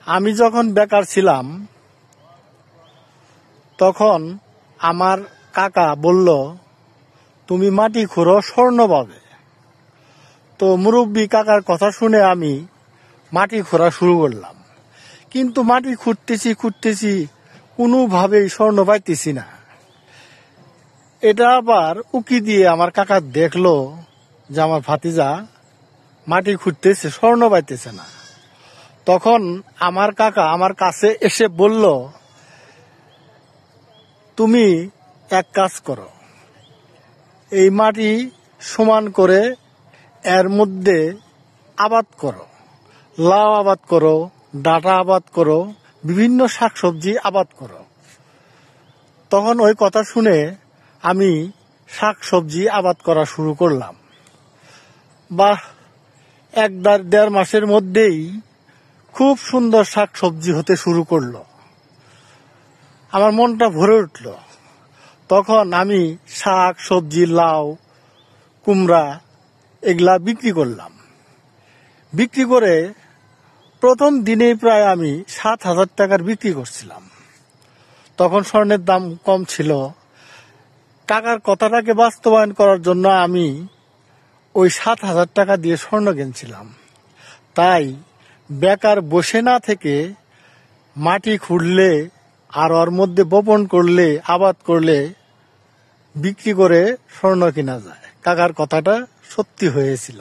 আমি যখন বেকার ছিলাম তখন আমার কাকা বলল, তুমি মাটি খুঁড়ো, স্বর্ণ পাবে। তো মুরব্বী কাকার কথা শুনে আমি মাটি খোঁড়া শুরু করলাম। কিন্তু মাটি খুঁড়তেছি কোনোভাবেই স্বর্ণ পাইতেছি না। এটা আবার উকি দিয়ে আমার কাকা দেখলো যে আমার ভাতিজা মাটি খুঁড়তেছে, স্বর্ণ পাইতেছে না। তখন আমার কাকা আমার কাছে এসে বলল, তুমি এক কাজ করো, এই মাটি সমান করে এর মধ্যে আবাদ করো, লাউ আবাদ করো, ডাঁটা আবাদ করো, বিভিন্ন শাকসবজি আবাদ করো। তখন ওই কথা শুনে আমি শাকসবজি আবাদ করা শুরু করলাম। বাহ, দেড় মাসের মধ্যেই খুব সুন্দর শাকসবজি হতে শুরু করলো। আমার মনটা ভরে উঠল। তখন আমি শাক সবজি, লাউ, কুমড়া এগুলা বিক্রি করলাম। বিক্রি করে প্রথম দিনেই প্রায় আমি 7,000 টাকার বিক্রি করছিলাম। তখন স্বর্ণের দাম কম ছিল। কাকার কথাটাকে বাস্তবায়ন করার জন্য আমি ওই 7,000 টাকা দিয়ে স্বর্ণ কিনছিলাম। তাই বেকার বসে না থেকে মাটি খুঁড়লে আর ওর মধ্যে বপন করলে, আবাদ করলে, বিক্রি করে স্বর্ণ কিনা যায়। কাকার কথাটা সত্যি হয়েছিল।